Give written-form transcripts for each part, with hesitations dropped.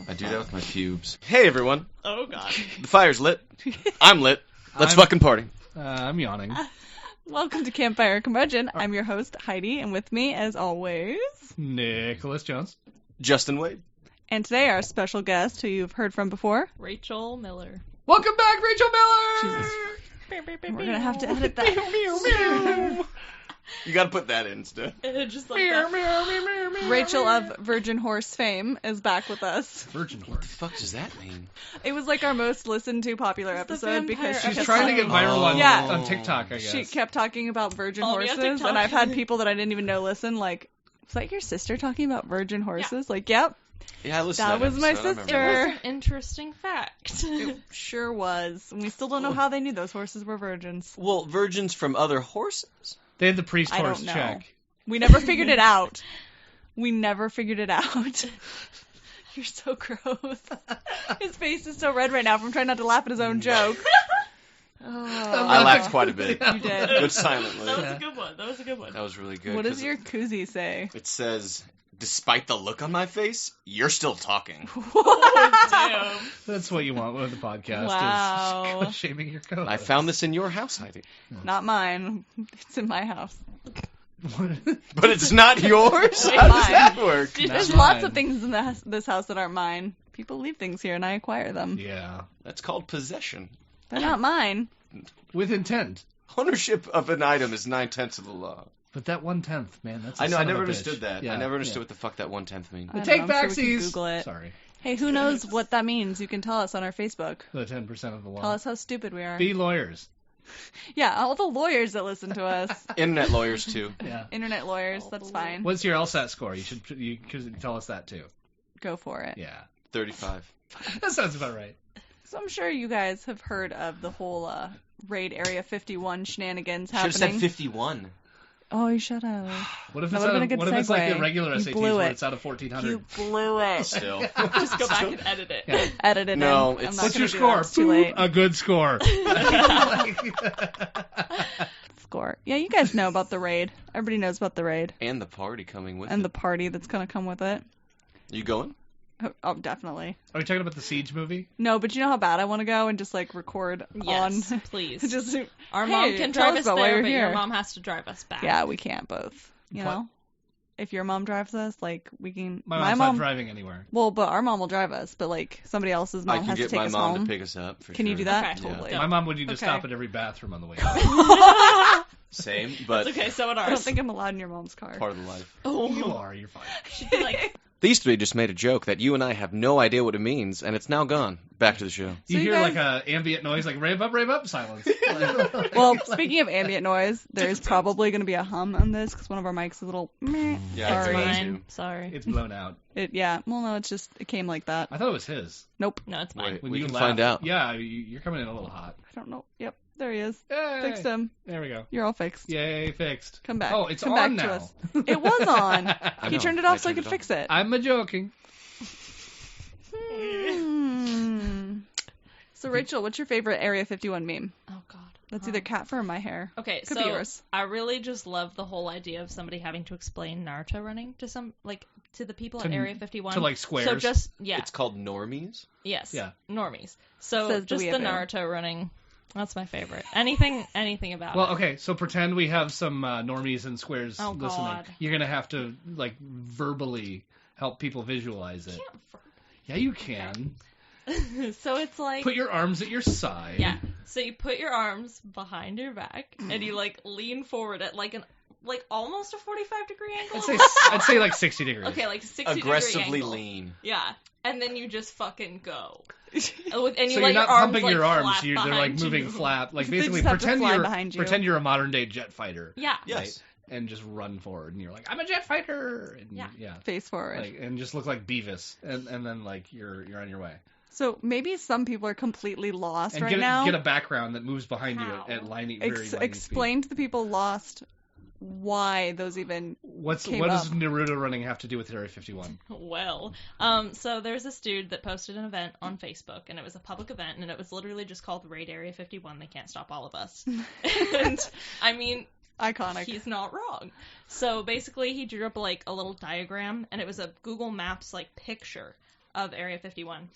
I do that with my pubes. Hey, everyone. Oh, God. The fire's lit. I'm lit. Let's fucking party. I'm yawning. Welcome to Campfire Curmudgeon. I'm your host, Heidi, and with me, as always, Nicholas Jones. Justin Wade. And today, our special guest, who you've heard from before, Rachel Miller. Welcome back, Rachel Miller! Jesus. We're going to have to edit that. You gotta put that in instead. Just like that. Rachel of Virgin Horse fame is back with us. Virgin What the horse. fuck does that mean? It was like our most listened to popular It's the episode because vampire she She's kept trying to get talking- viral on, Yeah. on TikTok, I guess. She kept talking about virgin Follow me on horses, TikTok. and I've had people that I didn't even know listen, like, was that your sister talking about virgin horses? Like, yep, Yeah, I listened that to that was my episode. I remember sister. It was an interesting fact. it sure was. And we still don't know how they knew those horses were virgins. that. Well, virgins from other horses? They had the priest I horse don't know. check. We never figured it out. We never figured it out. You're so gross. His face is so red right now from trying not to laugh at his own joke. Oh. I laughed quite a bit. You did. Good silently. That was a good one. That was really good. What does 'cause your koozie say? It says, despite the look on my face, you're still talking. Damn. That's what you want with the podcast, Wow. is shaming your co I found this in your house, Heidi. Not mine. It's in my house. But it's not yours? Not How does mine. that work? There's Not lots mine. of things in this house that aren't mine. People leave things here and I acquire them. Yeah. That's called possession. They're not mine. With intent. Ownership of an item is 9/10 of the law. But that 1/10, man, that's a I know, I son of never a understood bitch. that. Yeah, I never understood yeah. what the fuck that 1/10 means. I don't Take know, I'm sure we can backsies! Google it. Sorry. Hey, who knows what that means? You can tell us on our Facebook. The 10% of the law. Tell us how stupid we are. Be lawyers. Yeah, all the lawyers that listen to us. Internet lawyers, too. Yeah. Internet lawyers, that's fine. What's your LSAT score? You should tell us that, too. Go for it. Yeah. 35. That sounds about right. So I'm sure you guys have heard of the whole raid Area 51 shenanigans Should have happening. said 51. Oh, you should have. What if That it's would've been a good what if it's like segue. the regular You SATs blew where it. it's out of 1,400? You blew it. Still. Just go back and edit it. Yeah. Edit it No, in. I'm it's- not What's gonna your do score? that. It's too late. A good score. Score. Yeah, you guys know about the raid. Everybody knows about the raid. And the party coming with And it. the party that's going to come with it. You going? Oh, definitely. Are we talking about the Siege movie? No, but you know how bad I want to go and just, like, record Yes, on... please. just, Our hey, mom can tell drive us about why there, you're but here. your mom has to drive us back. Yeah, we can't both. You What? know? If your mom drives us, like, we can... My mom's not driving anywhere. Well, but our mom will drive us, but, like, somebody else's mom I can has to get take my us mom home. to pick us up. For Can you sure. do that? Okay. Totally. Yeah. My mom would need to Okay. stop at every bathroom on the way out. Same, but It's okay, so would I ours. don't think I'm allowed in your mom's car. part of the life. You are, you're fine. She'd be like, These three just made a joke that you and I have no idea what it means, and it's now gone. Back to the show. You you hear guys- like a ambient noise, like rave up, silence. Well, speaking of ambient noise, there's probably going to be a hum on this because one of our mics is a little meh. Yeah, it's Sorry. mine. mine. Sorry. It's blown out. Yeah. Well, no, it's just, it came like that. I thought it was his. Nope. No, it's mine. Wait, When we you can laugh- find out. Yeah, you're coming in a little hot. I don't know. Yep. There he is. Yay. Fixed him. There we go. You're all fixed. Yay, fixed. Come back. Oh, it's Come on back now. to us. It was on. I He know, turned it I off so I turned could it fix it. I'm a joking. Hmm. So, Rachel, what's your favorite Area 51 meme? Oh, God. That's either cat fur or my hair. Okay, Could so be yours. I really just love the whole idea of somebody having to explain Naruto running to to the people To- at Area 51. to, like, squares. So just, yeah. It's called normies. Yes. Yeah. Normies. So Says the just the weeaboo. Naruto running. That's my favorite. Anything about Well, it. okay, so pretend we have some normies and squares Oh, listening. God. You're going to have to, like, verbally help people visualize it. Can't Yeah, you can. So it's like... Put your arms at your side. Yeah. So you put your arms behind your back and you like lean forward at like almost a 45-degree angle. I'd say like 60 degrees. Okay, like 60-degree Aggressively angle. lean. Yeah. And then you just fucking go. And you So let you're your not arms, pumping like, your arms. flap They're like behind moving you. flat. Like They basically just have to pretend fly behind you. you're a modern day jet fighter. Yeah. Yes. And just run forward, and you're like, I'm a jet fighter. And, Yeah. Face forward. Like, and just look like Beavis, and then like you're on your way. So maybe some people are completely lost And right now. get a background that moves behind How? you at lightning very lightning Explain to the people lost why those even speed. came What does up. Naruto running have to do with Area 51? Well, so there's this dude that posted an event on Facebook, and it was a public event, and it was literally just called Raid Area 51. They can't stop all of us. And I mean, iconic. he's not wrong. So basically, he drew up like a little diagram, and it was a Google Maps like picture of Area 51.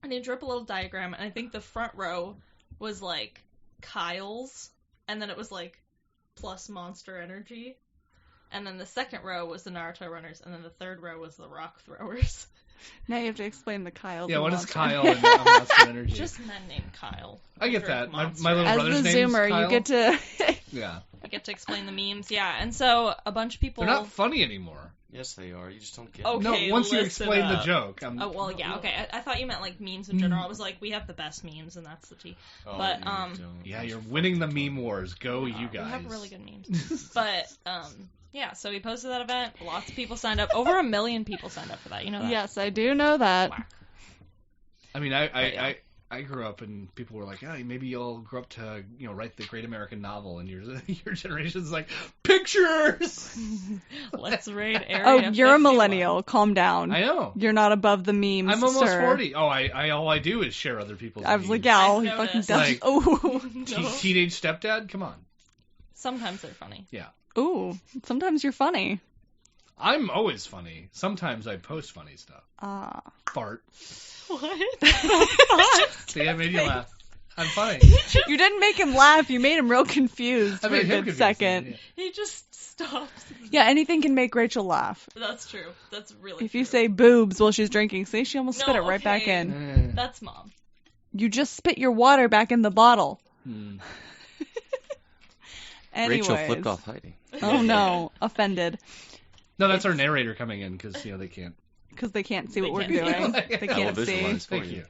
And he drew up a little diagram, and I think the front row was, like, Kyle's, and then it was, like, plus Monster Energy. And then the second row was the Naruto Runners, and then the third row was the Rock Throwers. Now you have to explain the Kyle. Yeah, what is Kyle and Monster Energy? Just men named Kyle. I get that. My Monster. little As brother's the name Zoomer, is Kyle. you get to. Yeah. I get to explain the memes, yeah. And so a bunch of people... They're not funny anymore. Yes, they are. You just don't get Okay, No, once you listen explain the up. joke. Oh, well, yeah, okay. I thought you meant, like, memes in general. I was like, we have the best memes, and that's the tea. Oh, But, you don't. Yeah, you're winning the meme wars. Go, you We guys. have really good memes. But, yeah, so he posted that event. Lots of people signed up. Over 1 million people signed up for that. You know that? Yes, I do know that. Wow. I mean, I grew up and people were like, "Oh, maybe you'll grow up to, write the great American novel," and your generation's like, "Pictures." Let's raid Area Oh, you're a 51. millennial. Calm down. I know. You're not above the memes, I'm almost sir. 40. Oh, all I do is share other people's. I was like, memes. yeah, all I've he fucking noticed. does. Like- Oh, No. Teenage stepdad. Come on. Sometimes they're funny. ooh. Sometimes you're funny. I'm always funny. Sometimes I post funny stuff. Fart. What? See, I made you laugh. I'm funny. You didn't make him laugh. You made him real confused I for a made him good confused. second. Yeah. He just stops. Yeah, anything can make Rachel laugh. That's true. That's really If you true. say boobs while she's drinking, see, she almost No, spit it right back okay. in. That's Mom. You just spit your water back in the bottle. Hmm. Anyways. Rachel flipped off Heidi. Oh no, offended. No, that's our narrator coming in because they can't. Because they can't see They what we're can't see doing. it. They I will can't see. visualize for Thank you.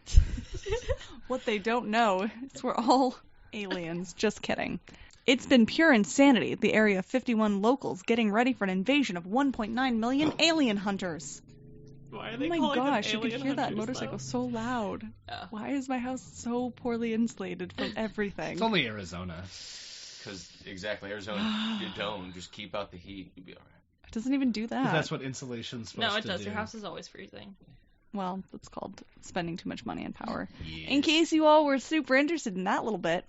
What they don't know is we're all aliens. Just kidding. It's been pure insanity, the Area 51 locals getting ready for an invasion of 1.9 million alien hunters. Why are Oh they my calling them gosh, you could alien hear that hunters, motorcycle though? so loud. Yeah. Why is my house so poorly insulated from everything? It's only Arizona. Because, exactly, Arizona, you don't. Just keep out the heat. You'll be all right. It doesn't even do that. That's what insulation's supposed No, it to does. do. Your house is always freezing. Well, that's called spending too much money and power. Yes. In case you all were super interested in that little bit.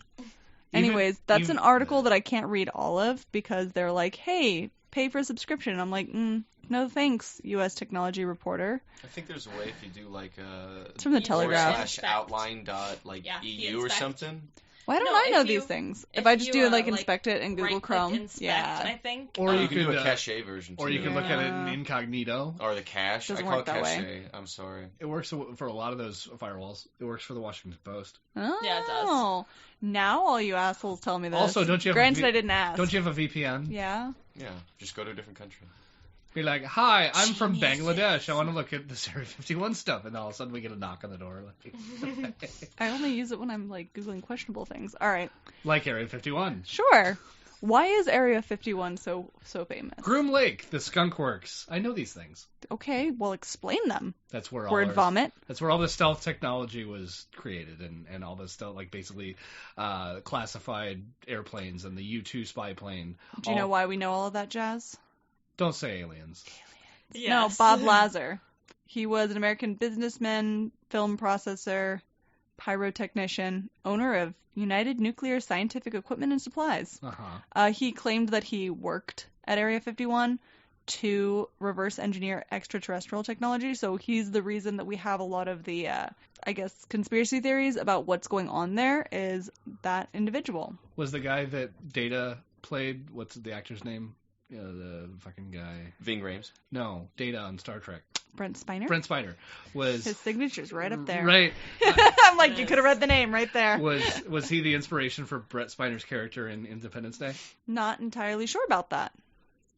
Anyways, that's an article that I can't read all of because they're like, hey, pay for a subscription. And I'm like, no thanks, U.S. technology reporter. I think there's a way if you do like It's from the You Telegraph. / outline dot Yeah, EU or inspect. something. Why don't No, I know if you- these things? if If I just you, do like like, inspect it in Google Right-click Chrome. inspect, Yeah. I think. Or You you can do could, a cache version Or too. you can look at it in Yeah. incognito. Or the cache. Doesn't I call work it that cache. way. I'm sorry. It works for a lot of those firewalls. It works for the Washington Post. Oh. Yeah, it does. Now all you assholes tell me this. Also, don't you have Granted, a I didn't ask. Don't you have a VPN? Yeah. Yeah, just go to a different country. Be like, hi, I'm from Geniuses. Bangladesh. I want to look at this Area 51 stuff. And all of a sudden we get a knock on the door. I only use it when I'm like Googling questionable things. All right. Like Area 51. Sure. Why is Area 51 so famous? Groom Lake, the Skunk Works. I know these things. Okay, well explain them. That's where all Word vomit. That's where all the stealth technology was created, and all the stealth, like basically classified airplanes and the U-2 spy plane. Do you know why we know all of that jazz? Don't say aliens. Yes. No, Bob Lazar. He was an American businessman, film processor, pyrotechnician, owner of United Nuclear Scientific Equipment and Supplies. Uh-huh. He claimed that he worked at Area 51 to reverse engineer extraterrestrial technology. So he's the reason that we have a lot of the, conspiracy theories about what's going on there is that individual. Was the guy that Data played, what's the actor's name? The fucking guy. Ving Rhames. No, Data on Star Trek. Brent Spiner? Brent Spiner was His signature's right up there. right. I'm like, you could have read the name right there. Was he the inspiration for Brett Spiner's character in Independence Day? Not entirely sure about that.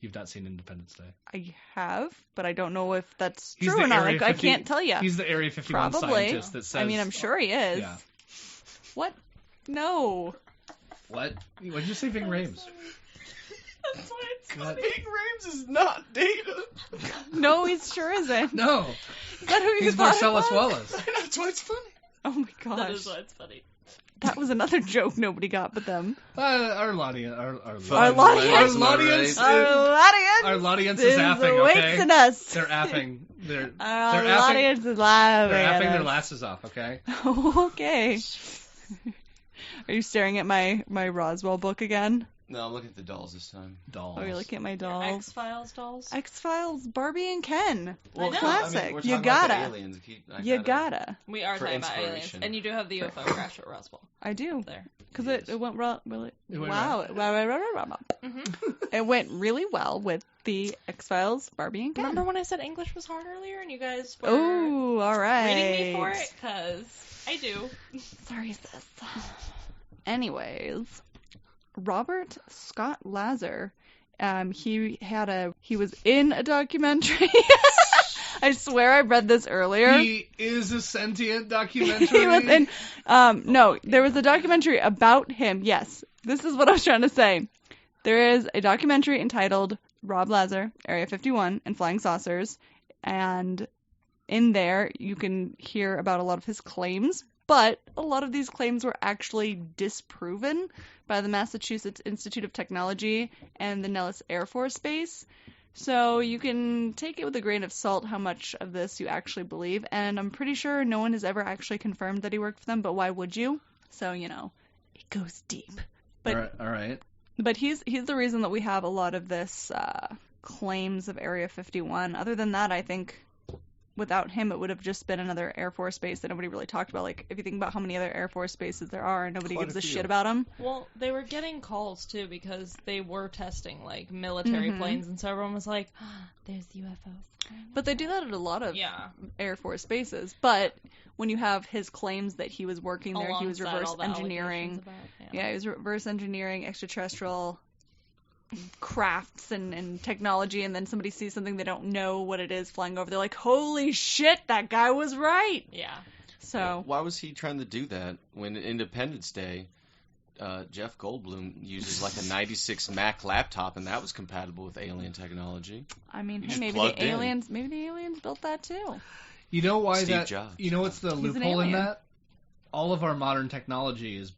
You've not seen Independence Day. I have, but I don't know if that's He's true the or not. Area I 50 can't tell you. He's the Area 51 Probably. scientist that says. I mean, I'm sure he is. Yeah. What? No. What? What did you say, Ving Rhames? That's why it's What? Ving Rhames is not Data. No, he sure isn't. No, Is that who you he's thought it Marcellus was? Wallace. That's why it's funny. Oh my gosh. That is why it's funny. That was another joke nobody got but them. Our audience, Our audience. our audience, Our our audience is apping. awakes Okay, in us. they're apping. They're Our they're apping. audience is live. They're at apping their us. lasses off. Okay. Okay. Are you staring at my Roswell book again? No, I'm looking at the dolls this time. Dolls. Oh, you're looking at my dolls. X-Files dolls. X-Files, Barbie and Ken. Well, know. Classic. I mean, we're You talking about gotta. the aliens. You gotta. We are For talking about aliens, inspiration. and you do have the UFO crash at Roswell. I do. There. Because Yes. it went well. Really, It went wow. Mm-hmm. It went really well with the X-Files, Barbie and Ken. Remember when I said English was hard earlier, and you guys were Oh, all right. reading me for it? Because I do. Sorry, sis. Anyways, Robert Scott Lazar, he was in a documentary. I swear I read this earlier. He is a sentient documentary. He was in, no, there was a documentary about him. Yes, this is what I was trying to say. There is a documentary entitled Rob Lazar, Area 51, and Flying Saucers, and in there you can hear about a lot of his claims, but a lot of these claims were actually disproven by the Massachusetts Institute of Technology and the Nellis Air Force Base. So you can take it with a grain of salt how much of this you actually believe, and I'm pretty sure no one has ever actually confirmed that he worked for them, but why would you? So, you know, it goes deep. But All right. But he's the reason that we have a lot of this claims of Area 51. Other than that, I think without him, it would have just been another Air Force base that nobody really talked about. Like, if you think about how many other Air Force bases there are, nobody Quite gives a a few. shit about them. Well, they were getting calls too because they were testing like military planes, and so everyone was like, "There's UFOs." But they do that at a lot of Yeah. Air Force bases. But when you have his claims that he was working there, he was Alongside reverse all the engineering. allegations about- Yeah, he was reverse engineering extraterrestrial crafts and technology, and then somebody sees something they don't know what it is flying over. They're like, holy shit, that guy was right. Yeah. So Why was he trying to do that when Independence Day, Jeff Goldblum uses like a 96 Mac laptop, and that was compatible with alien technology? I mean, You hey, just maybe plugged the in. aliens built that too. You know why Steve that? Jobs. You know what's the He's an loophole in alien. that? All of our modern technology is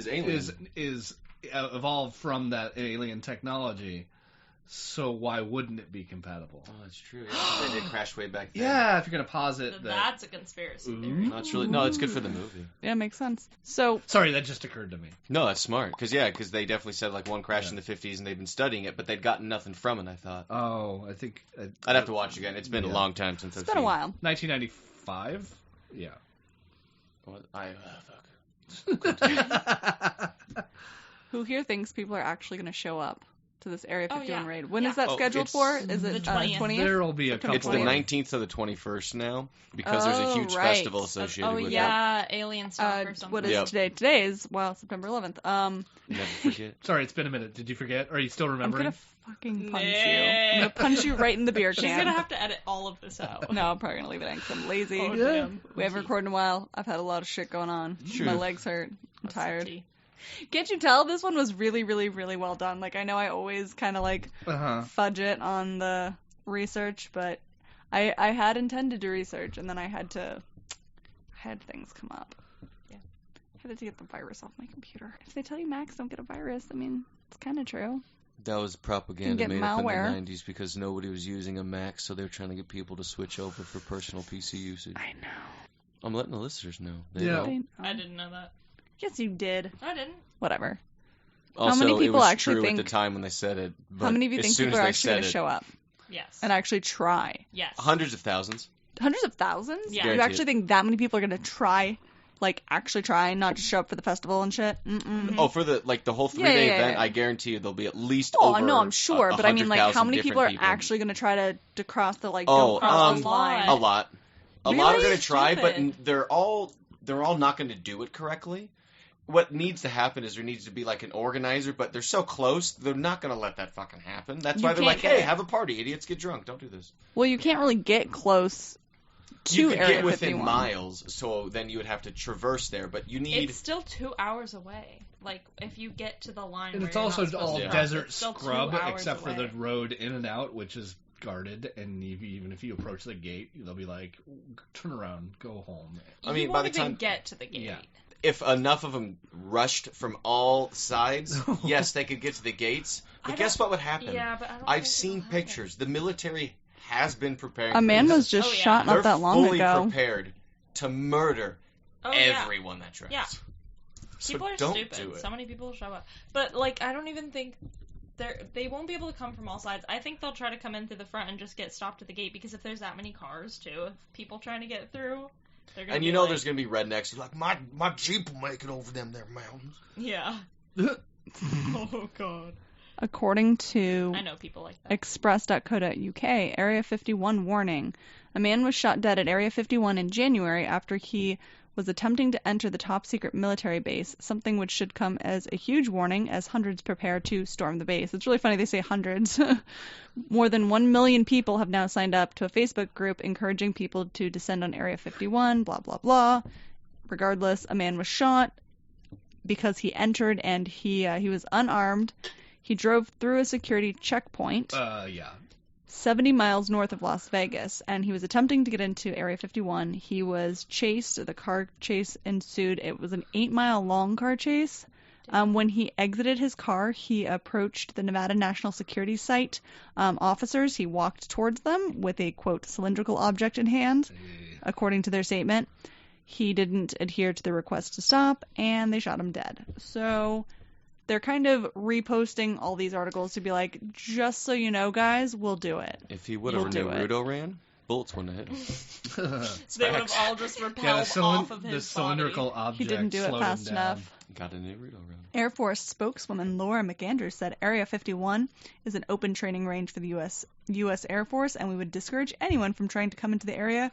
Alien. evolved from that alien technology. So why wouldn't it be compatible? Oh, that's true. Yeah, they did crash way back then. Yeah, if you're gonna posit that. That's a conspiracy Ooh. theory. No, it's really no. It's good for the movie. Yeah, makes sense. So Sorry, that just occurred to me. No, that's smart. Because they definitely said like one crashed in the 50s, and they've been studying it, but they'd gotten nothing from it. I thought Oh, I think I'd have to watch again. It's been a Yeah. long time since it's I've been a seen. while. 1995. Yeah. What? Who here thinks people are actually going to show up to this Area Oh, 51 yeah. raid? When Yeah. is that Oh, scheduled it's for? Is it the 20th. 20th? There'll be a September It's the couple. 19th to the 21st now because there's a huge right. festival associated with yeah, alien stuff or something. What is Yep. today? Today is, September 11th. it. Never forget. Sorry, it's been a minute. Did you forget? Are you still I'm remembering? going to fucking punch you. Nah. I'm going to punch you right in the beer She's can. gonna have to edit all of this out. No, I'm probably going to leave it in because I'm lazy. Oh, Yeah. damn. We haven't recorded in a while. I've had a lot of shit going on. True. My legs hurt. I'm That's tired. tea. Can't you tell this one was really, really, really well done? Like, I know I always kind of like fudge it on the research, but I had intended to research, and then I had things come up. Yeah. I had to get the virus off my computer. If they tell you Macs don't get a virus, I mean, it's kind of true. That was propaganda get made up malware. in the 90s because nobody was using a Mac, so they're trying to get people to switch over for personal PC usage. I know. I'm letting the listeners know. They Yeah. know. They- I didn't know that. Yes, you did. I didn't. Whatever. Also, many it people was actually true think- at the time when they said it. But How many of you as think soon people as are they actually said going to it, show up Yes. and actually try? Yes. Hundreds of thousands. Hundreds of thousands? Yeah. You Guarantee actually it. think that many people are going to try, like, actually try, not just show up for the festival and shit? Mm-mm. Oh, for the whole 3-day yeah, event, yeah. I guarantee you there'll be at least Oh, over. no, I'm sure, but I mean, like, how 100,000 many people are different actually going to try to cross the, like, Oh, don't cross the a line? A lot. A lot are Really? going to try, but Stupid. they're all not going to do it correctly. What needs to happen is there needs to be like an organizer, but they're so close, they're not going to let that fucking happen. That's You why they're can't like, get hey, it. have a party, idiots, get drunk, don't do this. Well, you can't really get close to You could Area get within 51. miles, so then you would have to traverse there, but you need. It's still 2 hours away. Like, if you get to the line And where it's you're also not supposed all to cross, desert it's still 2 scrub, hours except for away. the road in and out, which is guarded. And even if you approach the gate, they'll be like, "Turn around, go home." I mean, you by won't the even time- get to the gate. Yeah. If enough of them rushed from all sides, yes, they could get to the gates. But I guess don't- what would happen? Yeah, but I don't I've think seen it'll happen. pictures. The military has been preparing. A man for this. was just Oh, yeah. shot not They're that long fully ago. prepared to murder Oh, yeah. everyone that tries. Yeah. So People are don't stupid. do it. So many people show up. But, like, I don't even think they won't be able to come from all sides. I think they'll try to come in through the front and just get stopped at the gate, because if there's that many cars, too, if people trying to get through, they're going to And be you know like, there's going to be rednecks who are like, my Jeep will make it over them there mountains. Yeah. Oh, God. According to I know people like that. express.co.uk, Area 51 warning. A man was shot dead at Area 51 in January after he was attempting to enter the top-secret military base, something which should come as a huge warning as hundreds prepare to storm the base. It's really funny they say hundreds. More than 1 million people have now signed up to a Facebook group encouraging people to descend on Area 51, blah, blah, blah. Regardless, a man was shot because he entered and he was unarmed. He drove through a security checkpoint. 70 miles north of Las Vegas, and he was attempting to get into Area 51. He was chased. The car chase ensued. It was an 8-mile-long car chase. When he exited his car, he approached the Nevada National Security Site officers. He walked towards them with a, quote, cylindrical object in hand, according to their statement. He didn't adhere to the request to stop, and they shot him dead. So they're kind of reposting all these articles to be like, just so you know, guys, we'll do it. If he would have Naruto ran, bullets wouldn't have hit him. They would have all just repelled off of his the cylindrical body. object. He didn't do it fast enough. Got a Naruto run. Air Force spokeswoman Laura McAndrews said Area 51 is an open training range for the U.S. Air Force, and we would discourage anyone from trying to come into the area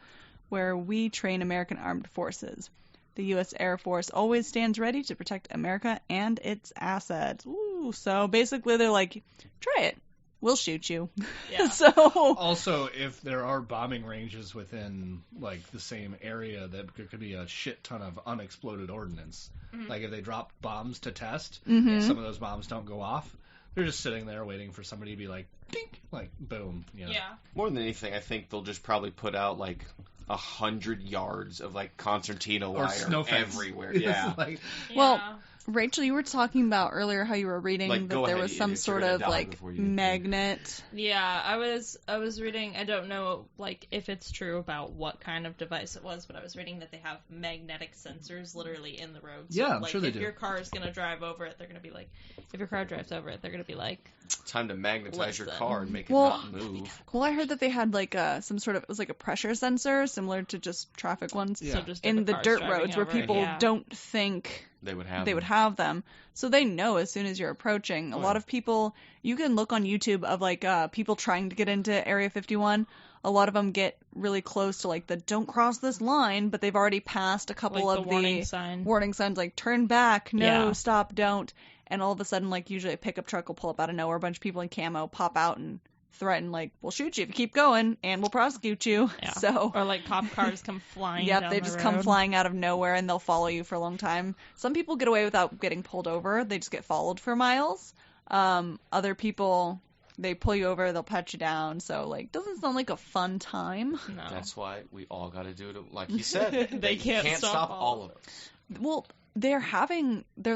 where we train American armed forces. The U.S. Air Force always stands ready to protect America and its assets. Ooh, so basically they're like, try it. We'll shoot you. Yeah. So Also, if there are bombing ranges within like the same area, that there could be a shit ton of unexploded ordnance. Mhm. Like if they drop bombs to test, Mhm. some of those bombs don't go off. They're just sitting there waiting for somebody to be like, dink, like boom. You know? Yeah. More than anything, I think they'll just probably put out like 100 yards of like concertina Or wire snow fence. everywhere. It's Yeah. like, Well, Yeah. Rachel, you were talking about earlier how you were reading Like, that go there ahead, was some idiots, you're sort gonna of die like before you- magnet. Yeah, I was reading, I don't know, like, if it's true about what kind of device it was, but I was reading that they have magnetic sensors literally in the roads. Yeah, I'm like, sure they if do. your car is going to drive over it, they're going to be like, if your car drives over it, they're going to be like, Time to magnetize your Listen. car and make it Well- not move. Well, I heard that they had like some sort of, it was like a pressure sensor similar to just traffic ones Yeah. so just in if a the car's dirt driving roads where over it, people yeah. don't think They would have. they would have them. So they know as soon as you're approaching. A Oh, lot yeah. of people, you can look on YouTube of like people trying to get into Area 51. A lot of them get really close to like the don't cross this line, but they've already passed a couple like of the warning sign. warning signs like turn back, no, Yeah. stop, don't. And all of a sudden, like usually a pickup truck will pull up out of nowhere, a bunch of people in camo pop out and threaten like, we'll shoot you if you keep going and we'll prosecute you. Yeah. So Or like cop cars come flying yep, down they the just road. come flying out of nowhere and they'll follow you for a long time. Some people get away without getting pulled over. They just get followed for miles. Other people, they pull you over, they'll pat you down. So, like, doesn't sound like a fun time. No. That's why we all got to do it. Like he said, They can't stop all of it. Well, they're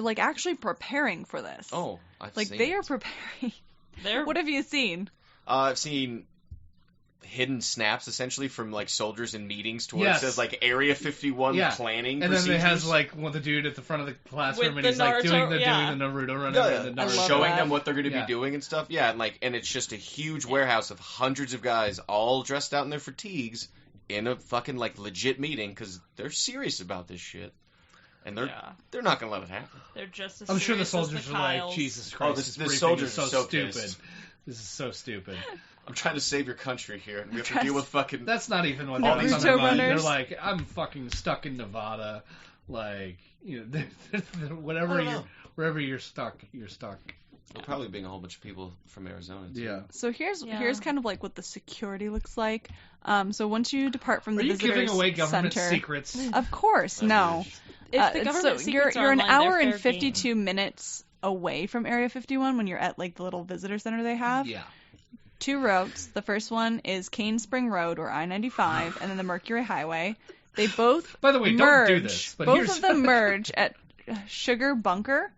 like actually preparing for this. Oh, I've like seen they it. are preparing. They're What have you seen? I've seen hidden snaps essentially from like soldiers in meetings to where Yes. it says like Area 51 Yeah. planning and then procedures. it has like the dude at the front of the classroom, With and he's the like doing Naruto- the yeah. Naruto runner. Yeah, and the I Naruto. love showing that. them what they're going to Yeah. be doing and stuff. Yeah, and it's just a huge warehouse of hundreds of guys all dressed out in their fatigues in a fucking like legit meeting because they're serious about this shit. And they're not going to let it happen. they're just as I'm sure the serious as soldiers the are like, Kyles. Jesus Christ, this- this the briefing soldiers is so are so stupid. pissed. This is so stupid. I'm trying to save your country here, and we have to deal with fucking... That's not even what Naruto that's on their mind. They're Runners. like, I'm fucking stuck in Nevada. Like, you know, I don't know. wherever you're stuck, you're stuck. There'll probably be a whole bunch of people from Arizona, too. Yeah. So here's Yeah. kind of like what the security looks like. So once you depart from the Are you visitors giving away government center, secrets? of course, I no. wish. If the government so secrets you're are an online, they're hour and fair 52 minutes away from Area 51 when you're at like the little visitor center they have. Yeah. 2 roads. The first one is Cane Spring Road or I-95, and then the Mercury Highway. They both By the way, merge. don't do this. But both here's... of them merge at Sugar Bunker,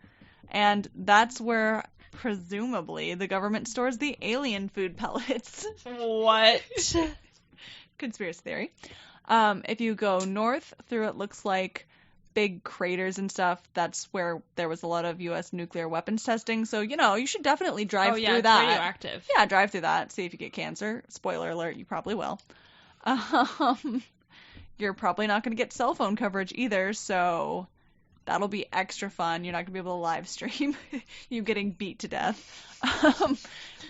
and that's where presumably the government stores the alien food pellets. What? Conspiracy theory. If you go north through, it looks like big craters and stuff, that's where there was a lot of U.S. nuclear weapons testing. So, you should definitely drive through it's that. radioactive. Yeah, drive through that. See if you get cancer. Spoiler alert, you probably will. You're probably not going to get cell phone coverage either, so that'll be extra fun. You're not going to be able to live stream you getting beat to death.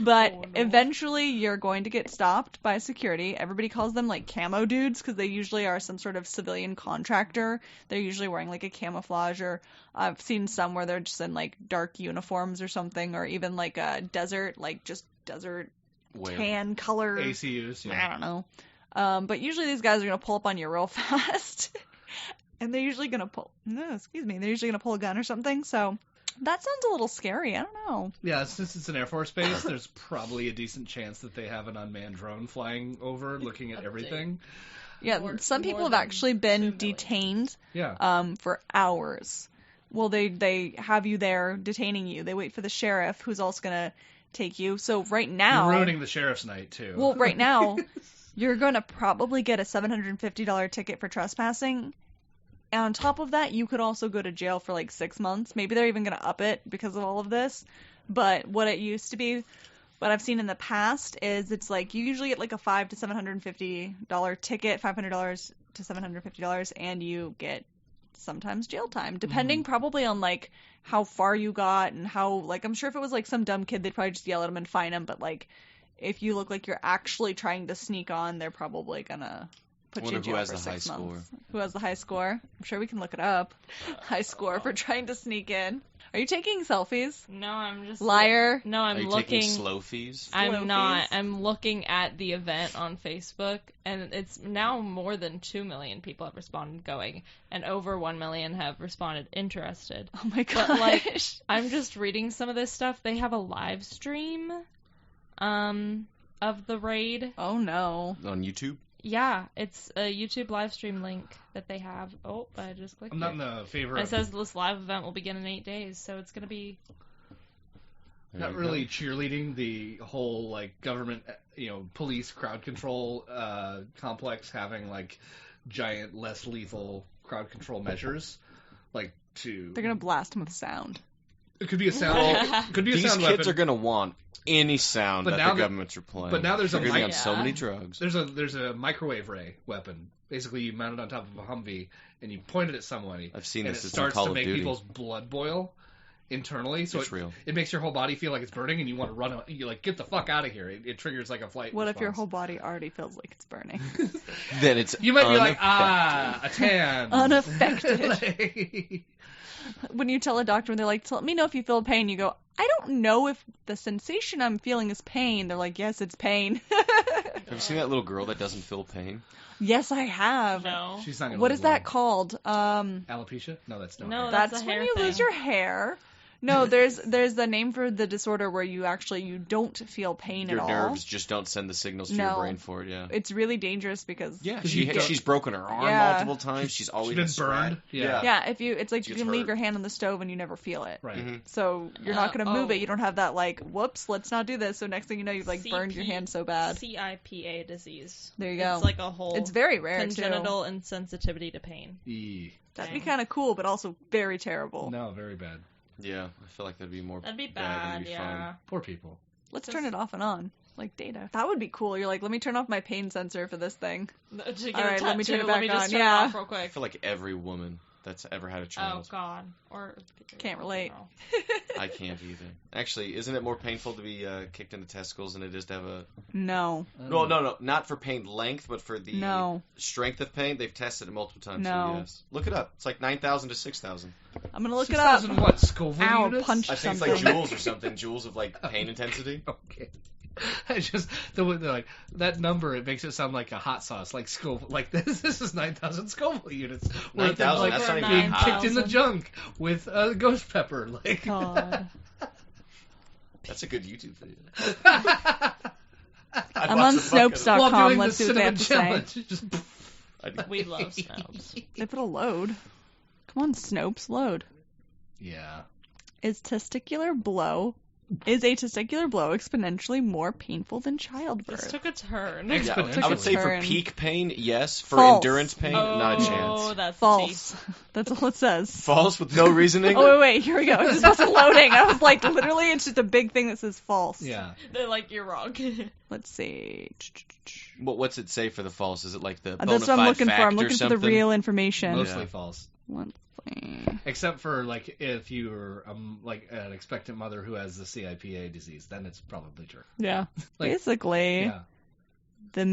But eventually you're going to get stopped by security. Everybody calls them like camo dudes because they usually are some sort of civilian contractor. They're usually wearing like a camouflage, or I've seen some where they're just in like dark uniforms or something, or even like a desert, tan color. ACUs, yeah. I don't know. But usually these guys are going to pull up on you real fast. And they're usually going to they're usually going to pull a gun or something. So that sounds a little scary. I don't know. Yeah, since it's an Air Force base, there's probably a decent chance that they have an unmanned drone flying over looking at everything. Yeah, some people have actually been detained for hours. Well, they have you there detaining you. They wait for the sheriff, who's also going to take you. So right now... You're ruining the sheriff's night, too. Well, right now, you're going to probably get a $750 ticket for trespassing. And on top of that, you could also go to jail for like 6 months. Maybe they're even going to up it because of all of this. But what it used to be, what I've seen in the past, is it's like you usually get like a $500 to $750 ticket, $500 to $750, and you get sometimes jail time, depending probably on like how far you got and how, like, I'm sure if it was like some dumb kid, they'd probably just yell at him and fine him. But like, if you look like you're actually trying to sneak on, they're probably gonna put you in jail for 6 months. Who has the high score? I'm sure we can look it up. High score for trying to sneak in. Are you taking selfies? No, I'm just... Liar. No, I'm looking... Are you taking slow fees? I'm not. I'm looking at the event on Facebook, and it's now more than 2 million people have responded going, and over 1 million have responded interested. Oh my gosh. But, like, I'm just reading some of this stuff. They have a live stream of the raid. Oh no. On YouTube? Yeah, it's a YouTube live stream link that they have. Oh, I just clicked I'm not in the favor It says this live event will begin in 8 days, so it's going to be... Not really cheerleading the whole, like, government, police crowd control complex having, like, giant, less lethal crowd control measures. Like, to... They're going to blast them with sound. It could be a sound. Could be a These sound kids weapon. are going to want any sound that the governments are playing. But now there's They're going to be on so many drugs. There's a microwave ray weapon. Basically, you mount it on top of a Humvee and you point it at someone. I've seen this. And it It's starts on Call to of make Duty. people's blood boil internally. So it's real. It makes your whole body feel like it's burning, and you want to run. You like get the fuck out of here. It triggers like a flight. What response. if your whole body already feels like it's burning? Then it's you might be like, a tan. Unaffected. When you tell a doctor and they're like, let me know if you feel pain, you go, I don't know if the sensation I'm feeling is pain. They're like, yes, it's pain. Have you seen that little girl that doesn't feel pain? Yes, I have. No. She's not gonna What live is that long. called? Alopecia? No, that's not. No, That's That's a when hair you lose thing. your hair. No, there's the name for the disorder where you don't feel pain Your at all. nerves just don't send the signals to your No. brain for it, yeah. It's really dangerous because She's broken her arm Yeah. multiple times. She's always She's been burned. Yeah. yeah, it's like She you gets can leave hurt. your hand on the stove and you never feel it. Right. Mhm. So you're not going to move oh. it. You don't have that like, whoops, let's not do this. So next thing you know, you've like burned your hand so bad. CIPA disease. There you go. It's like a whole It's very rare congenital insensitivity to pain. That'd be kind of cool, but also very terrible. No, very bad. Yeah, I feel like that'd be more That'd be than bad, it'd be yeah. fun. Poor people. Let's turn it off and on, like data. That would be cool. You're like, let me turn off my pain sensor for this thing. To get All right, a let me turn tattoo, it back let me just on. turn Yeah. it off real I quick. feel like every woman that's ever had a Oh child. God. Or Can't relate. I can't either. Actually, isn't it more painful to be kicked in the testicles than it is to have a... No. Well, no, not for pain length, but for the No. strength of pain. They've tested it multiple times. No. So yes. Look it up. It's like 9,000 to 6,000. I'm gonna look it up. 6,000 what? Scoville Ow, units? punch I think something. it's like joules or something. Joules of like pain intensity. Okay. I just the way they're like that number. It makes it sound like a hot sauce, like Scoville. Like this is 9,000 Scoville units. 9,000. Like, That's not even being hot. kicked in the junk with ghost pepper. Like God. That's a good YouTube video. I'm on Snopes.com. while doing Let's the see what they have cinnamon to say. challenge, just We love Snopes. If it'll load. Come on, Snopes, load. yeah. Is testicular blow Is a testicular blow exponentially more painful than This childbirth? took a turn. Exponentially. I would say for Turn. peak pain, yes. For False. endurance pain, not a Oh, chance. that's False. That's all it says. False with no reasoning? Oh, wait, here we go. It just wasn't loading. I was like, literally, it's just a big thing that says false. Yeah. They're like, you're wrong. Let's see. What's it say for the false? Is it like the That's bona what I'm fide looking for. fact I'm or looking for the something? real information. Mostly Yeah. false. Let's see. Except for like if you're like an expectant mother who has the CIPA disease, then it's probably true. Yeah. Like, Basically, Yeah. the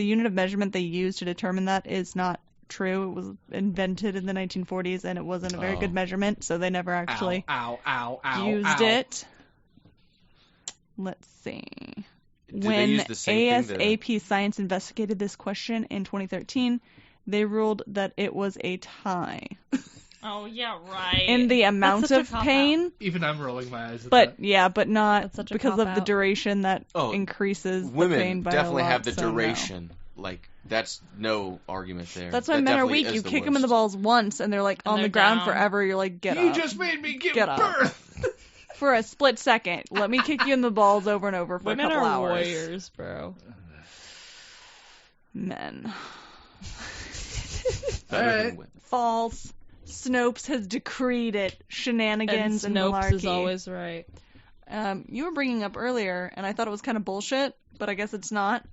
unit of measurement they use to determine that is not true. It was invented in the 1940s, and it wasn't a very Oh. good measurement, so they never actually Ow! used it. Let's see. Did they When use the same thing to- ASAP Science investigated this question in 2013, they ruled that it was a tie Oh, yeah, right. in the amount such a of cop-out. pain. Even I'm rolling my eyes at But that. yeah, but not That's such a because of the cop-out. duration that Oh, increases the Women pain by definitely a lot, have the so no. duration. Like, that's no argument there. That's why That men are definitely weak. is You the kick them in the worst. balls once, and they're like And on the they're ground down. forever. You're like, get You up just made me give Get up. birth. for a split second. Let me kick you in the balls over and over for Women a couple are hours. warriors, bro. Men. Better than Alright. women. False. Snopes has decreed it. Shenanigans and Snopes malarkey. is always right. You were bringing up earlier, and I thought it was kind of bullshit, but I guess it's not,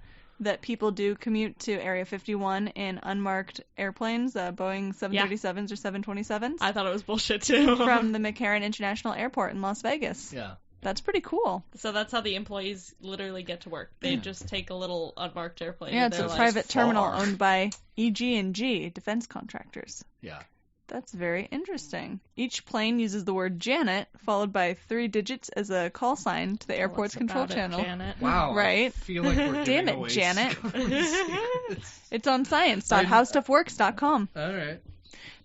that people do commute to Area 51 in unmarked airplanes, Boeing 737s or 727s, I thought it was bullshit too. from the McCarran International Airport in Las Vegas. Yeah. That's pretty cool. So that's how the employees literally get to work. They just take a little unmarked airplane. Yeah, and it's a they're like, private terminal far. owned by EG&G, defense contractors. Yeah. That's very interesting. Each plane uses the word Janet, followed by 3 digits as a call sign to the "Tell airport's us control about it, channel. Janet." Wow. Right. I feel like we're Damn giving it, away Janet. Scott's secrets. It's on science.howstuffworks.com. All right.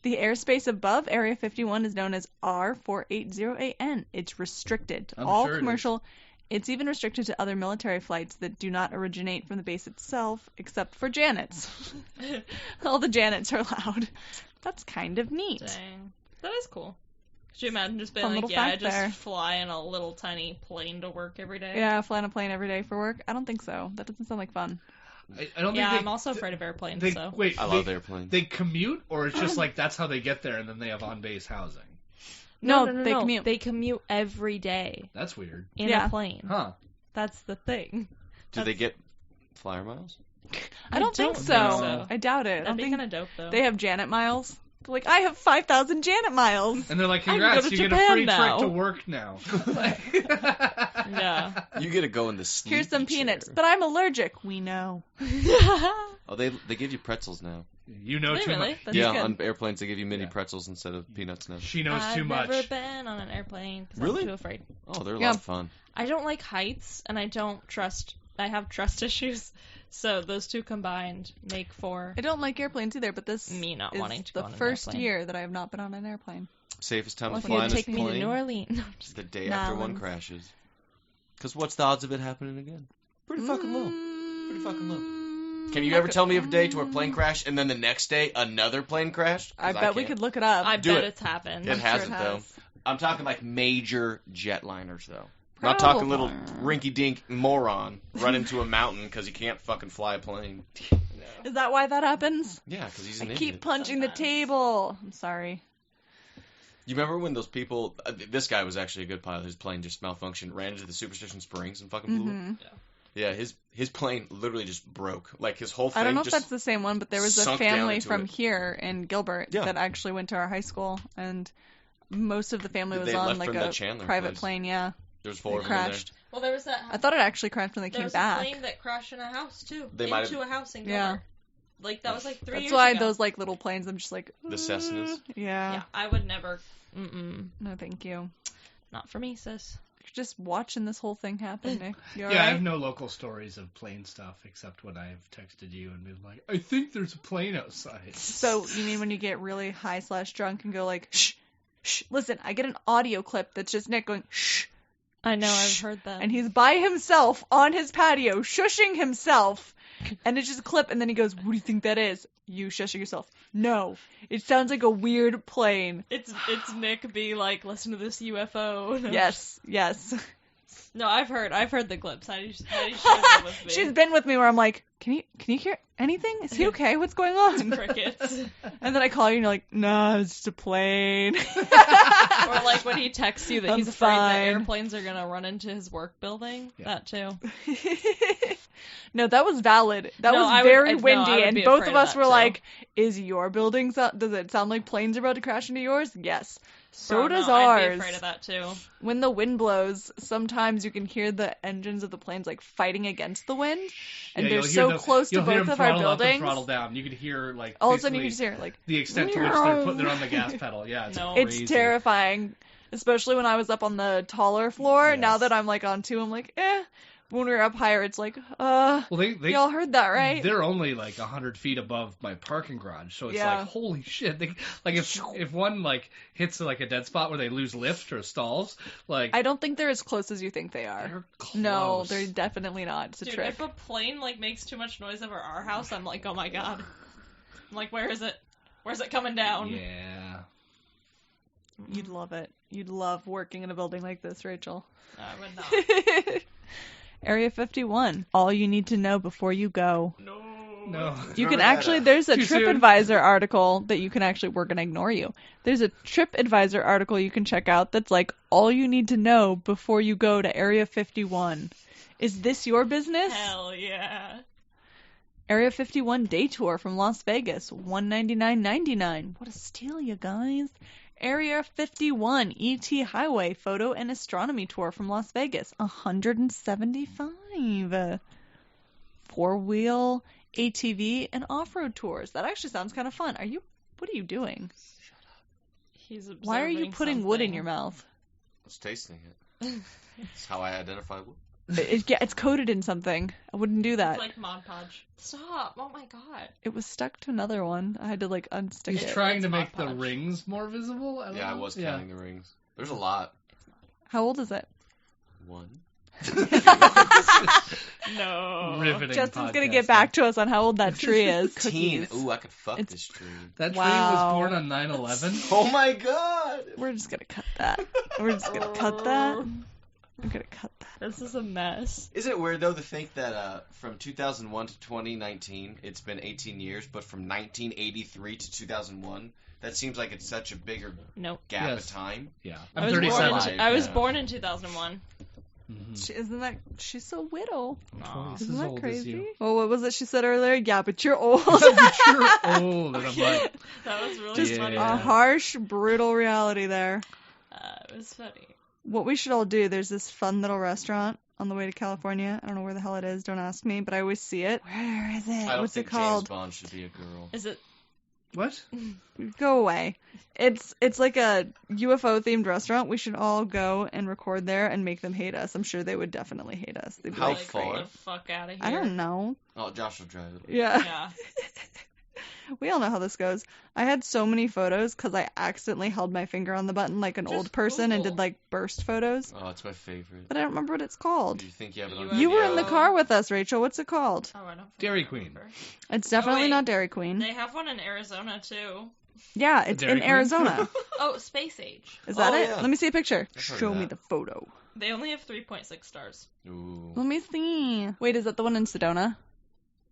The airspace above Area 51 is known as R480AN. It's restricted. I'm All sure it is. commercial. It's even restricted to other military flights that do not originate from the base itself, except for Janets. All the Janets are allowed. That's kind of neat. Dang. That is cool. Could you imagine just being Fun like, little yeah, I fact just there. fly in a little tiny plane to work every day? Yeah, fly on a plane every day for work? I don't think so. That doesn't sound like fun. I don't Yeah, think I'm also afraid of airplanes, they, so. Wait, I love airplanes. They commute, or it's just like that's how they get there, and then they have on-base housing. No, they commute. They commute every day That's weird. in Yeah. a plane. Huh. That's the thing. Do they get flyer miles? I don't think don't so. think so. I doubt it. I don't That'd be think kind of dope, though. they have Janet miles. Like, I have 5,000 Janet miles. And they're like, I can go congrats, to you get a Japan free now. trip to work now. Yeah. You get to go in the sneaky Here's some peanuts, chair. but I'm allergic. We know. Oh, they give you pretzels now. You know They too really? much. That's yeah, good. on airplanes they give you mini Yeah. pretzels instead of peanuts now. She knows I've too much. never been on an airplane because Really? I'm too afraid. Oh, they're a Yeah. lot of fun. I don't like heights, and I don't trust. I have trust issues, so those two combined make for I don't like airplanes either, but this me not is wanting to the go on an first airplane. year that I have not been on an airplane. Safest time Well, to if you fly had in to a take me to plane New Orleans, no, I'm just the day Nah, after one Lens. crashes. Because what's the odds of it happening again? Pretty fucking low. Pretty fucking low. Can you ever tell me of a day to where a plane crashed and then the next day another plane crashed? 'Cause I bet we can't. could look it up. I Do bet it. it's happened. It I'm sure hasn't, though. has. I'm talking like major jetliners, though. Not talking little rinky-dink moron run into a mountain because he can't fucking fly a plane. Is that why that happens? Yeah, because he's I an keep idiot. punching the Sometimes. table. I'm sorry. You remember when those people... this guy was actually a good pilot. His plane just malfunctioned, ran into the Superstition Springs and fucking blew up. Mhm. Yeah, his plane literally just broke. Like, his whole thing I don't know if just... that's the same one, but there was a sunk down family into from it. here in Gilbert Yeah. that actually went to our high school, and most of the family was They on left like from a that Chandler private place. plane. Yeah, There's 4 They of them in there. crashed. Well, there was that. I thought it actually crashed when they there came was back. a plane that crashed in a house too. They might into a house in Yeah. Gilbert. Like that was like 3 That's years why ago. those like little planes. I'm just like The Cessnas? Yeah. Yeah, I would never. No, thank you. Not for me, sis. You're just watching this whole thing happen, Nick. You Yeah, alright? I have no local stories of plane stuff except when I've texted you and been like, I think there's a plane outside. So you mean when you get really high/drunk and go like, shh, shh. Listen, I get an audio clip that's just Nick going, shh. I know, Shh. I've heard that. And he's by himself on his patio, shushing himself. And it's just a clip, and then he goes, "What do you think that is?" You shushing yourself. No, it sounds like a weird plane. It's Nick be like, listen to this UFO. No. Yes. No, I've heard the clips. Heidi shared them with me. She's been with me where I'm like, can you hear anything? Is he okay? What's going on? Crickets. And then I call you and you're like, no, it's just a plane. Or like when he texts you that he's I'm afraid that fine. airplanes are gonna run into his work building. Yeah. That too. No, that was valid. That No, was very I windy, would and be both afraid of of us that were too. like, "Is your building? Does it sound like planes are about to crash into yours?" Yes. So Bro, does no, ours. I'd be afraid of that too. When the wind blows, sometimes you can hear the engines of the planes like fighting against the wind, and they're so close to both of our buildings. Throttle down. You could hear like all of a sudden you can just hear like the extent to which they're on the gas pedal. Yeah, it's crazy. It's terrifying, especially when I was up on the taller floor. Yes. Now that I'm like on 2, I'm like, eh. When we were up higher, it's like, well, y'all heard that, right? They're only like 100 feet above my parking garage, so it's like, holy shit! Like if one like hits like a dead spot where they lose lift or stalls, like I don't think they're as close as you think they are. They're close. No, they're definitely not. It's a Dude, trick. if a plane like makes too much noise over our house, I'm like, oh my god. I'm like, where is it? Where's it coming down? Yeah. You'd love it. You'd love working in a building like this, Rachel. I would not. Area 51. All you need to know before you go. No. You can actually, there's a Too soon. TripAdvisor article that you can actually, we're going to ignore you. There's a TripAdvisor article you can check out that's like, all you need to know before you go to Area 51. Is this your business? Hell yeah. Area 51 day tour from Las Vegas, $199.99. What a steal, you guys. Area 51 ET Highway photo and astronomy tour from Las Vegas, $175. 4-wheel ATV and off-road tours. That actually sounds kind of fun. What are you doing? Shut up. He's observing Why are you putting wood in your mouth? I was tasting it. That's how I identify wood. It's coated in something. I wouldn't do that. It's like Mod Podge. Stop! Oh my god. It was stuck to another one. I had to like unstick He's it. trying to It's make Mod the Podge. rings more visible. I was counting the rings. There's a lot. How old is it? 1. No. Riveting. Justin's gonna get back to us on how old that tree is. 15. Ooh, I could fuck this tree. That tree Wow. was born on 9/11. Oh my god! We're just gonna cut that. We're just gonna cut that. I'm gonna cut that. This is a mess. Isn't it weird though to think that from 2001 to 2019 it's been 18 years, but from 1983 to 2001 that seems like it's such a bigger Nope. gap Yes. of time. Yeah, I I'm was 37. born I was Yeah. born in 2001. Mhm. She's so little. Twice Isn't as that old as crazy? you. Well, what was it she said earlier? Yeah, but you're old. But you're old, and I'm like, That was really Just funny. Yeah. a harsh, brutal reality there. It was funny. What we should all do, there's this fun little restaurant on the way to California. I don't know where the hell it is. Don't ask me, but I always see it. Where is it? I don't What's think it called? James Bond should be a girl. Is it? what? Go away. It's like a UFO themed restaurant. We should all go and record there and make them hate us. I'm sure they would definitely hate us. They'd be How like, far? Get the fuck out of here. I don't know. Oh, Josh will drive it. Yeah. Yeah. We all know how this goes. I had so many photos because I accidentally held my finger on the button like an Just old person and Google. did like burst photos. Oh, it's my favorite. But I don't remember what it's called. Do you think you have it on You You were in the video? car with us, Rachel. What's it called? Oh, I don't Dairy remember. Queen. It's definitely wait. not Dairy Queen. They have one in Arizona too. Yeah, it's Dairy in Queen? Arizona. Oh, Space Age. Is that Oh, it? yeah. Let me see a picture. I've heard Show of me that. the photo. They only have 3.6 stars. Ooh. Let me see. Wait, is that the one in Sedona?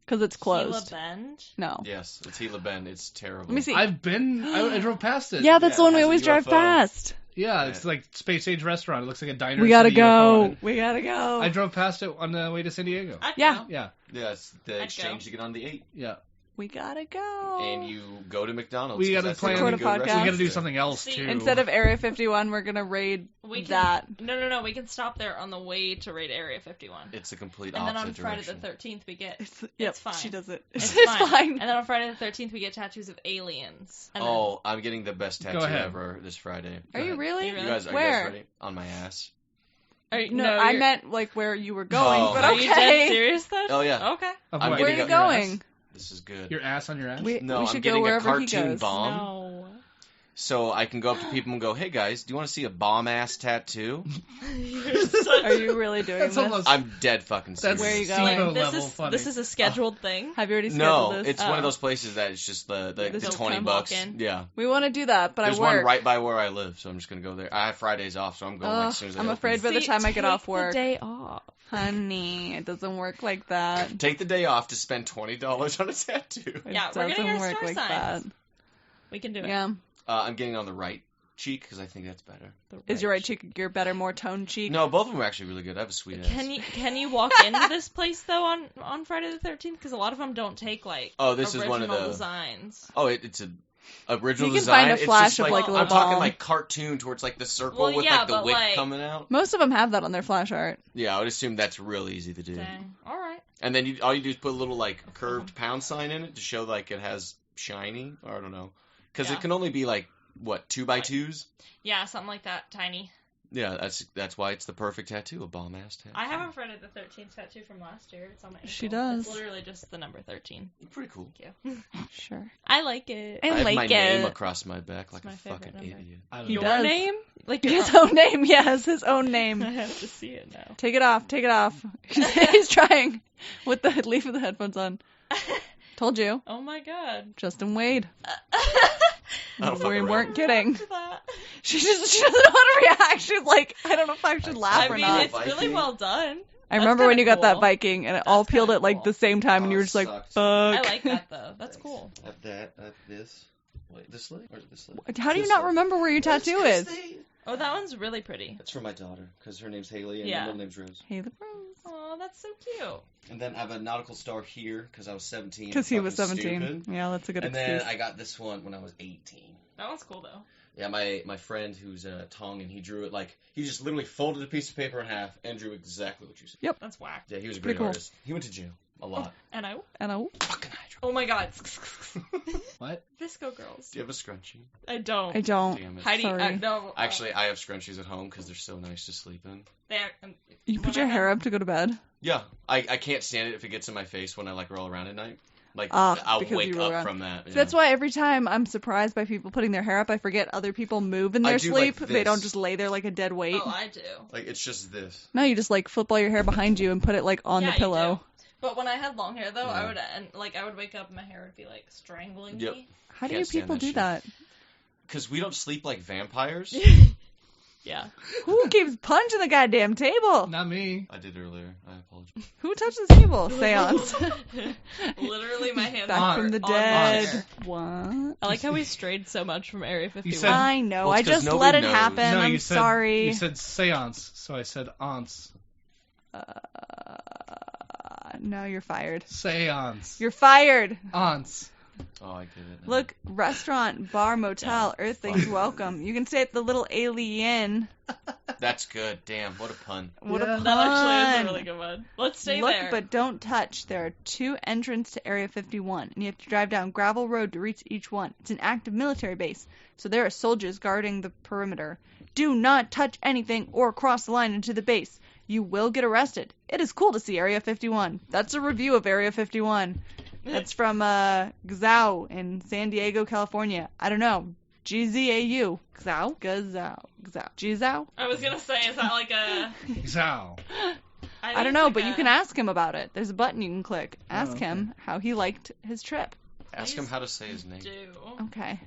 Because it's closed. Gila Bend. No. Yes, it's Gila Bend. It's terrible. Let me see. I drove past it. Yeah, that's Yeah, the one it we has a always drive UFO. Yeah, past. Yeah. it's like space age restaurant. It looks like a diner. We gotta instead of UFO on go. it. We gotta go. I drove past it on the way to San Diego. I'd Yeah. go. Yeah, Yeah, it's the I'd exchange go. to get on the 8. yeah. We gotta go. And you go to McDonald's. We 'cause gotta that's plan- the only Record a good podcast. We restaurant got to do there. something else See, too. Instead of Area 51, we're gonna raid We can, that. No. We can stop there on the way to raid Area 51. It's a complete And then opposite on Friday direction. the 13th we get. Yep, It's fine. she does it. It's It's fine. fine. And then on Friday the 13th we get tattoos of aliens. And Oh, I'm getting the best tattoo ahead. ever this Friday. Are you really? You You guys, are you Where? guys ready? On my ass. Then, are you, No, no, I you're- meant like where you were going, Oh. but Are okay. you dead serious then? Oh, yeah. Okay. Of I'm what? Where are getting you a- going? This is good. Your ass on your ass? We No, we I'm should getting go a wherever he cartoon goes. bomb. No. so I can go up to people and go, "Hey guys, do you want to see a bomb-ass tattoo?" Are you really doing this? I'm dead fucking serious. Where are you going? This is a scheduled thing. Have you already scheduled No, this? it's one of those places that it's just the $20. Yeah. We want to do that, but There's I work. one right by where I live, so I'm just gonna go there. I have Fridays off, so I'm going as soon as I I'm open. afraid by the time I get off work. Take the day off. Honey, it doesn't work like that. Take the day off to spend $20 on a tattoo. Yeah, It we're doesn't getting our work star like signs. that. We can do it. Yeah. I'm getting on the right cheek because I think that's better. Is your right cheek your better, more toned cheek? No, both of them are actually really good. I have a sweet ass. Can you walk into this place though on Friday the 13th? Because a lot of them don't take like this is one of the designs. Oh, it's a original You can design. find a It's flash just of, like, a little I'm talking ball. like cartoon towards like the circle Well, with yeah, like the but, wick like- coming out. Most of them have that on their flash art. Yeah, I would assume that's real easy to do. Dang. All right. And then all you do is put a little like curved pound sign in it to show like it has shiny, or I don't know, because Yeah. it can only be like what 2x2s. Yeah, something like that. Tiny. Yeah, that's why it's the perfect tattoo, a bomb ass tattoo. I have a Friday the 13th tattoo from last year. It's on my ankle. She does. It's literally just the number 13. Pretty cool. Thank you. Sure. I like it. I I have like my it. name across my back like my a favorite fucking number. idiot. I don't He know. does. Name? Like His own name, yes, his own I name. have to see it now. Take it off, take it off. He's trying with the leaf of the headphones on. Told you. Oh my god. Justin Wade. I don't fuck We around. weren't kidding. After that. She doesn't know how to react. She's like, I don't know if I should laugh I or mean, not. it's really well done. I remember when kinda you got that cool. Viking and it all That's peeled kinda at like cool. the same time and you were just like, sucks. fuck. I like that though. That's cool. I have that. I have this. Wait, this leg? Or is it this leg? How do you This not leg. remember where your tattoo is? Oh, that one's really pretty. That's for my daughter, because her name's Haley and Yeah. my middle name's Rose. Hey, the Rose. Oh, that's so cute. And then I have a nautical star here, because I was 17. Because he was fucking 17. stupid. Yeah, that's a good And excuse. then I got this one when I was 18. That one's cool though. Yeah, my friend who's Tongan, he drew it like, he just literally folded a piece of paper in half and drew exactly what you said. That's whack. Yeah, he was a Pretty great cool. artist. He went to jail a lot. And I. And I, Fucking hydro. Oh my god. What? Visco girls. Do you have a scrunchie? I don't. I don't. Damn it. Heidi. Sorry. No. Actually, I have scrunchies at home because they're so nice to sleep in. You put your hair up to go to bed? Yeah, I can't stand it if it gets in my face when I like roll around at night. Like, Ah, I'll because wake you roll up around. from that. So that's why every time I'm surprised by people putting their hair up, I forget other people move in I their do like sleep. They don't this. just lay there like a dead weight. Oh, I do. Like, it's just this. No, you just like flip all your hair behind you and put it like on Yeah, the you pillow. do. But when I had long hair though, I Yeah. would wake up and my hair would be like strangling Yep. me. How do Can't you stand people that do shit. that? Because we don't sleep like vampires. Yeah. Who keeps punching the goddamn table? Not me. I did earlier. I apologize. Who touched the table? Seance. Literally, my hands Back are from the on dead. fire. What? I like how we strayed so much from Area 51. said- I know. Well, I it's 'cause just nobody let it knows. happen. No, I'm you said sorry. you said seance, so I said aunts. No, you're fired. Seance. You're fired. Aunts. Oh, I get it. now. Look, restaurant, bar, motel, Earthlings welcome. You can stay at the Little Alien. That's good. Damn, what a pun. What Yeah. a pun. That actually is a really good one. Let's stay Look, there. but don't touch. There are 2 entrances to Area 51, and you have to drive down gravel road to reach each one. It's an active military base, so there are soldiers guarding the perimeter. Do not touch anything or cross the line into the base. You will get arrested. It is cool to see Area 51. That's a review of Area 51. That's from Gzao in San Diego, California. I don't know. GZAU. Gzao? Gzao. Gzao. Gzao? I was gonna say, is that like a? Zow. I don't know, but you can ask him about it. There's a button you can click. Ask okay. him how he liked his trip. Ask him how to say his name. Do. Okay.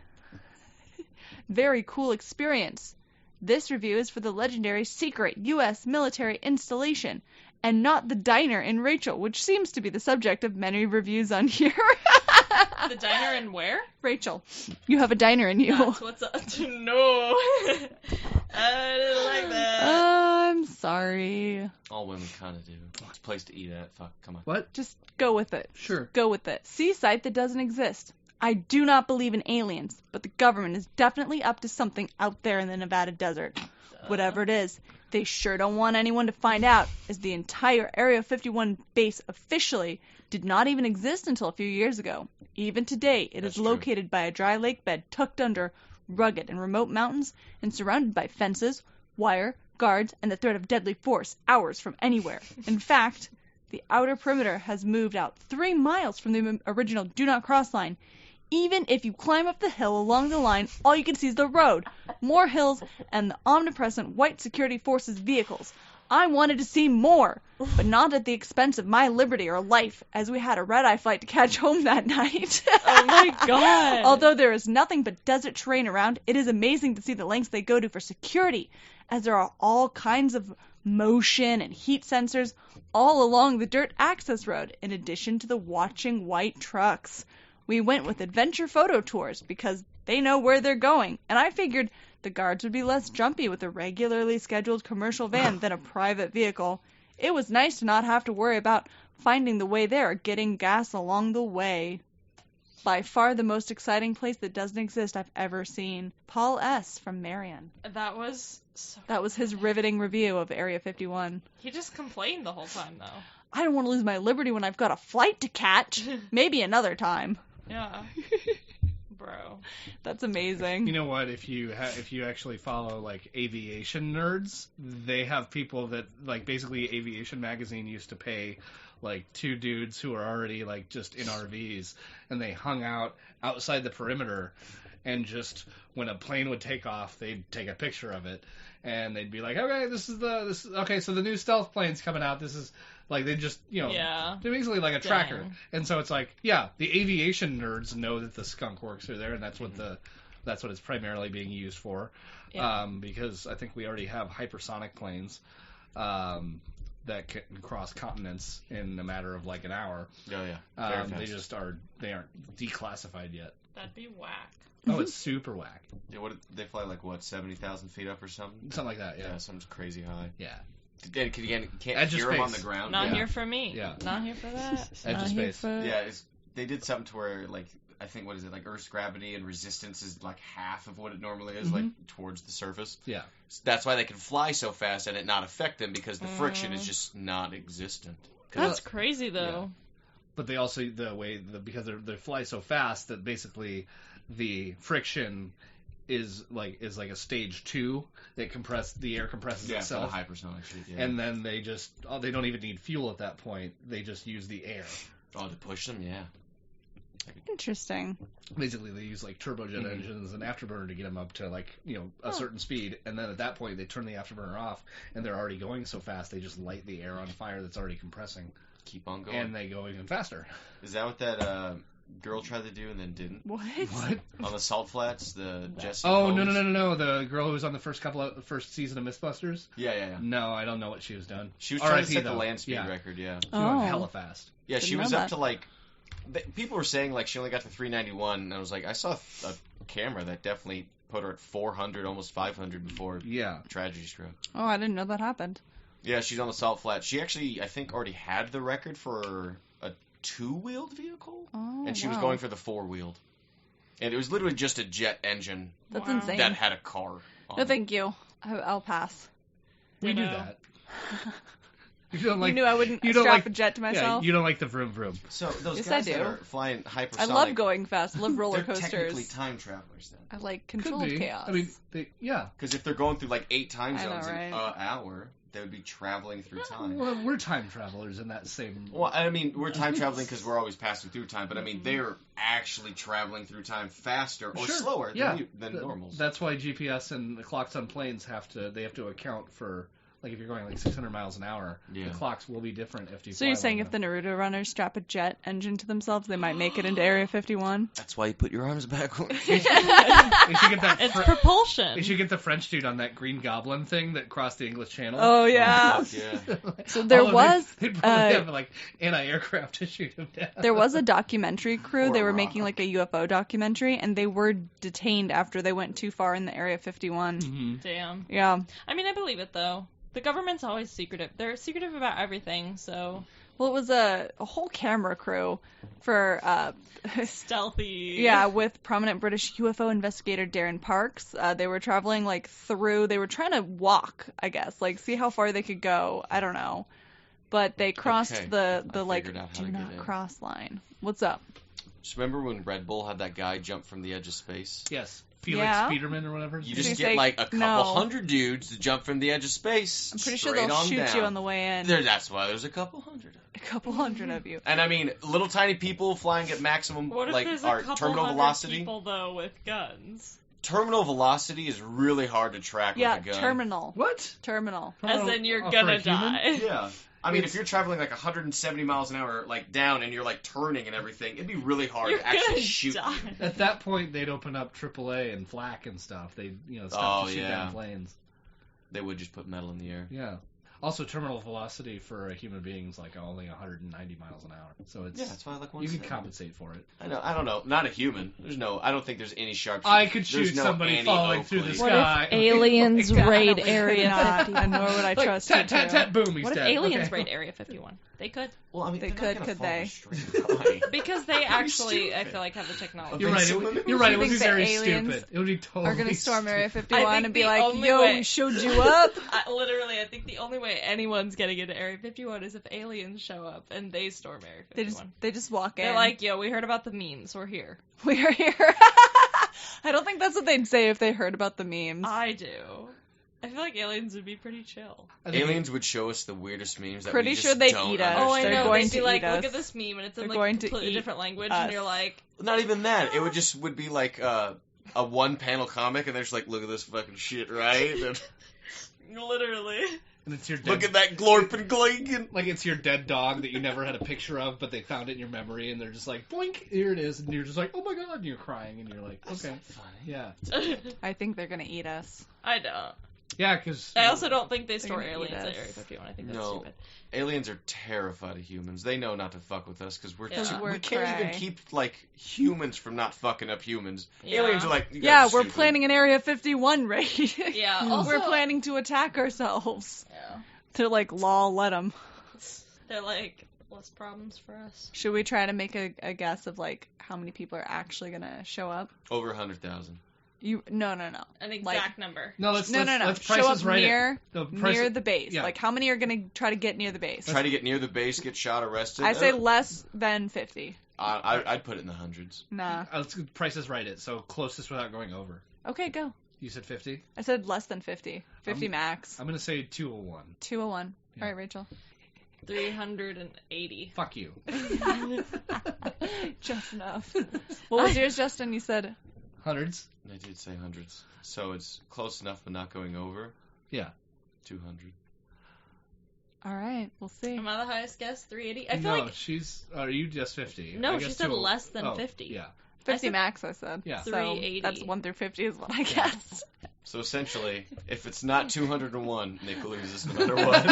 Very cool experience. This review is for the legendary secret U.S. military installation, and not the diner in Rachel, which seems to be the subject of many reviews on here. The diner and where? Rachel, you have a diner in you. That's what's up. No. I didn't like that. I'm sorry. All women kind of do. It's a place to eat at. Fuck, come on. What? Just go with it. Sure. Go with it. See site that doesn't exist. I do not believe in aliens, but the government is definitely up to something out there in the Nevada desert. Whatever it is, they sure don't want anyone to find out, as the entire Area 51 base officially did not even exist until a few years ago. Even today, it That's is true. located by a dry lake bed tucked under rugged and remote mountains and surrounded by fences, wire, guards, and the threat of deadly force hours from anywhere. In fact, the outer perimeter has moved out 3 miles from the original Do Not Cross line. Even if you climb up the hill along the line, all you can see is the road, more hills, and the omnipresent white security forces vehicles. I wanted to see more, but not at the expense of my liberty or life, as we had a red-eye flight to catch home that night. Oh my god. Although there is nothing but desert terrain around, it is amazing to see the lengths they go to for security, as there are all kinds of motion and heat sensors all along the dirt access road, in addition to the watching white trucks. We went with adventure photo tours because they know where they're going, and I figured the guards would be less jumpy with a regularly scheduled commercial van than a private vehicle. It was nice to not have to worry about finding the way there or getting gas along the way. By far the most exciting place that doesn't exist I've ever seen. Paul S. from Marion. That was so That was his riveting review of Area 51. He just complained the whole time, though. I don't want to lose my liberty when I've got a flight to catch. Maybe another time. Yeah. Bro. That's amazing. You know what? If you actually follow like aviation nerds, they have people that like basically Aviation Magazine used to pay like two dudes who are already like just in RVs, and they hung out outside the perimeter, and just when a plane would take off, they'd take a picture of it, and they'd be like, okay, this is okay, so the new stealth plane's coming out. This is like they just Yeah. they're basically like a tracker, Dang. and so it's like the aviation nerds know that the skunk works are there, and that's what that's what it's primarily being used for, Yeah. because I think we already have hypersonic planes. That can cross continents in a matter of like an hour. Oh yeah. Very fast. They aren't declassified yet. That'd be whack. Oh, it's super whack. Yeah, they fly like 70,000 feet up or something? Something like that, yeah. Something's crazy high. Yeah. Again, you can't Edge of hear them on space. the ground. Not Yeah. here for me. Yeah. Not here for that. Edge Not of here space. for- Yeah, they did something to where like I think what is it like Earth's gravity and resistance is like half of what it normally is, like towards the surface. Yeah. So that's why they can fly so fast and it not affect them because the friction is just not existent. That's crazy, though. But they also because they fly so fast that basically the friction is like a stage 2 that the air compresses Yeah, itself. for the hypersonic shit. Yeah. And then they don't even need fuel at that point. They just use the air. to push them, yeah. Interesting. Basically, they use like turbojet engines and afterburner to get them up to like a certain speed, and then at that point they turn the afterburner off, and they're already going so fast they just light the air on fire that's already compressing, Keep on going. and they go even faster. Is that what that girl tried to do and then didn't? What? On the Salt Flats, the Jesse Oh Combs? no! The girl who was on the first season of Mythbusters. Yeah. No, I don't know what she was done. She was trying to RIP set the though. land speed Yeah. record, yeah. She Oh. went hella fast. Yeah, she Didn't was know up that. to like... People were saying like she only got to 391, and I was like, I saw a camera that definitely put her at 400, almost 500 before Yeah. tragedy struck. Oh, I didn't know that happened. Yeah, she's on the Salt Flats. She actually, I think, already had the record for a 2-wheeled vehicle, Oh, and she was wow. going for the 4-wheeled. And it was literally just a jet engine That's Wow. insane. that had a car on No, it. thank you. I'll pass. We do Ditto. that. You don't like. You knew I wouldn't you don't strap like- a jet to Yeah, myself. you don't like the vroom vroom. So those Yes, guys I that do. are flying hypersonic, I love going fast. I love roller they're technically coasters. time travelers then. I like Could controlled be. chaos. I mean, yeah. Because if they're going through like 8 time I know, zones in right? an hour, they would be traveling through time. Well, we're time travelers in that same. Well, I mean, we're time traveling because we're always passing through time, but I mean, they're actually traveling through time faster or Sure. slower Yeah. than normals. That's why GPS and the clocks on planes have to account for, like, if you're going like 600 miles an hour, Yeah. the clocks will be different if you. So you're saying if the Naruto Runners strap a jet engine to themselves, they might make it into Area 51? That's why you put your arms backwards. they should get that. It's propulsion. They should get the French dude on that Green Goblin thing that crossed the English Channel. Oh, yeah. Fuck yeah. So there was They'd probably have like anti-aircraft to shoot him down. there was a documentary crew. Or They a were rock. making like a UFO documentary, and they were detained after they went too far in the Area 51. Mhm. Damn. Yeah. I mean, I believe it, though. The government's always secretive. They're secretive about everything, so... Well, it was a whole camera crew for Stealthy. yeah, with prominent British UFO investigator Darren Parks. They were traveling like through. They were trying to walk, I guess, like see how far they could go. I don't know, but they crossed Okay. the I like figured out how do to get not in. cross line. What's up? Just remember when Red Bull had that guy jump from the edge of space? Yes, Felix Yeah. Peterman or whatever. You Did just he get say like a couple no? hundred dudes to jump from the edge of space. I'm pretty sure straight they'll on shoot down. you on the way in. That's why there's a couple hundred. couple hundred of you. And I mean, little tiny people flying at maximum, What if like, there's our a couple terminal hundred velocity. people though with guns? Terminal velocity is really hard to track Yeah, with a gun. terminal. What? Terminal. As in you're for a gonna human? die. Yeah. I mean, if you're traveling like 170 miles an hour, like down, and you're like turning and everything, it'd be really hard You're to actually gonna shoot. die. You. At that point, they'd open up AAA and flak and stuff. They'd, stop to shoot down planes. They would just put metal in the air. Yeah. Also, terminal velocity for a human being is like only 190 miles an hour. So it's That's why I like you can 170. compensate for it. I don't know. Not a human. I don't think there's any sharp. I could There's shoot no somebody Annie falling through the Oakley. sky. What if aliens raid Area Not, 51? and nor would I Like, trust tat, you tat, to. tat, boom, he's What if dead. aliens Okay. raid Area 51? They could. Well, I mean, They they're not could gonna they? fall straight away. Because they actually, I feel like, have the technology. You're right. You're right. It would be think the very aliens stupid. It would be totally. Are gonna storm Area stupid. 51 and be the like, only "Yo, way- we showed you up." I think the only way anyone's getting into Area 51 is if aliens show up and they storm Area 51. They just walk in. They're like, yo, we heard about the memes. We're here. "We are here." I don't think that's what they'd say if they heard about the memes. I do. I feel like aliens would be pretty chill. I think Aliens would show us the weirdest memes that Pretty we just sure they'd don't eat us. Oh, I They're know. going They'd be to like, eat look us. at this meme, and it's in They're like going a to completely eat different language, us. and you're like, Not even that. It would be like a one panel comic, and they're just like, look at this fucking shit, right? And literally. And it's your dead, look at that glorp and glinking. like it's your dead dog that you never had a picture of, but they found it in your memory, and they're just like, blink, here it is, and you're just like, oh my god, and you're crying, and you're like, okay, yeah, I think they're gonna eat us. I don't. yeah, because I also don't think they store gonna eat aliens at us. Area 51. I think that's No. stupid. Aliens are terrified of humans. They know not to fuck with us because Yeah. We're we can't even cray. keep like humans from not fucking up humans. Yeah. Aliens are like, you guys Yeah, are we're stupid. planning an Area 51 raid. Yeah, also- we're planning to attack ourselves. Yeah. To like, lol, let them. They're like, less problems for us. Should we try to make a guess of like how many people are actually gonna show up? over 100,000. No. An exact number. no, let's No. Let's Show prices up right near it. near the base. yeah. Like, how many are gonna try to get near the base? Try to get near the base, get shot, arrested. I say less than 50. I'd put it in the hundreds. Nah. Let's prices right it. So closest without going over. Okay, go. You said 50. I said less than 50. 50 max. I'm gonna say 201. 201. Yeah. All right, Rachel. 380. Fuck you. Just enough. What was yours, Justin? You said Hundreds. I did say hundreds. So it's close enough but not going over. Yeah. 200. all right. We'll see. Am I the highest guess? 380? I feel no, like she's. Are you just 50? No, I she guess said 201. less than 50. Yeah. 50 said- max, I said. Yeah. So 380. that's 1 through 50 is what I guessed. So essentially, if it's not 201, Nick loses no matter what.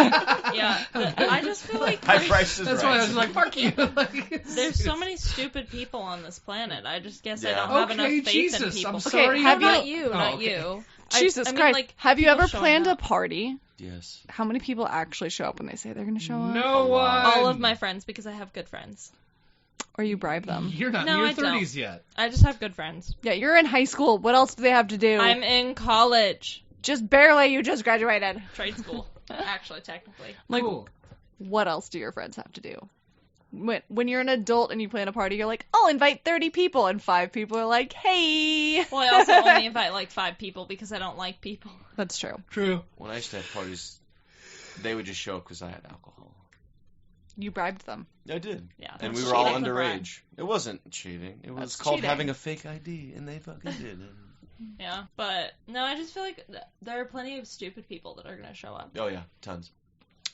Yeah, I just feel like High price is That's right. why I was like, fuck you. Like, there's so many stupid people on this planet. I just guess I Yeah. don't have Okay, enough faith in Jesus, people. I'm sorry. have not you- you, Oh, not okay. you. Jesus I mean, Christ. like, have you people ever showing planned a up. party? Yes. How many people actually show up when they say they're going to show up? No one. All of my friends, because I have good friends. Or you bribe them? You're not No, in your I don't. 30s yet. I just have good friends. Yeah, you're in high school. What else do they have to do? I'm in college. Just barely. You just graduated. Trade school. Actually, technically. Like, Cool. what else do your friends have to do? When you're an adult and you plan a party, you're like, I'll invite 30 people, and 5 people are like, hey. Well, I also only invite like 5 people because I don't like people. That's true. True. When I used to have parties, they would just show up because I had alcohol. You bribed them. I did. Yeah, And that's we were all cheating. underage. It wasn't cheating. It was That's called cheating. having a fake ID, and they fucking did it. Yeah, but no, I just feel like there are plenty of stupid people that are going to show up. Oh, yeah. Tons.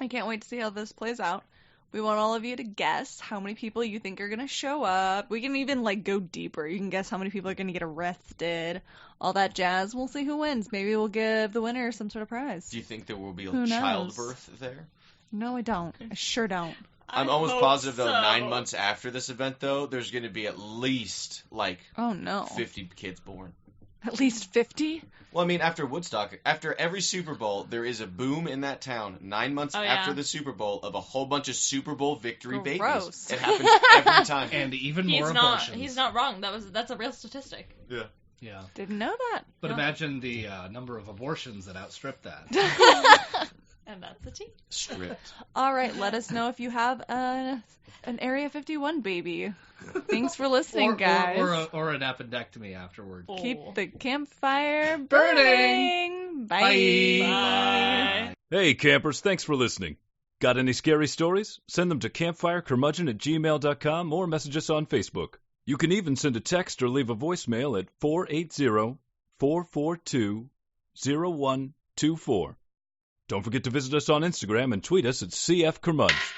I can't wait to see how this plays out. We want all of you to guess how many people you think are going to show up. We can even, like, go deeper. You can guess how many people are going to get arrested. All that jazz. We'll see who wins. Maybe we'll give the winner some sort of prize. Do you think there will be a Who knows? childbirth there? No, I don't. I sure don't. I'm I almost hope positive, though, so. 9 months after this event, though, there's going to be at least, like, Oh, no. 50 kids born. At least 50? Well, I mean, after Woodstock, after every Super Bowl, there is a boom in that town 9 months Oh, yeah. after the Super Bowl of a whole bunch of Super Bowl victory babies. Gross. It happens every time. And even more abortions. He's not wrong. That's a real statistic. Yeah. Yeah. Didn't know that. But No. imagine the number of abortions that outstrip that. And that's the tea. Stripped. All right, let us know if you have an Area 51 baby. Thanks for listening, guys. Or an appendectomy afterward. Keep the campfire Burning. burning. Bye. Bye. Hey, campers, thanks for listening. Got any scary stories? Send them to campfirecurmudgeon@gmail.com or message us on Facebook. You can even send a text or leave a voicemail at 480-442-0124. Don't forget to visit us on Instagram and tweet us at CFCurmudge.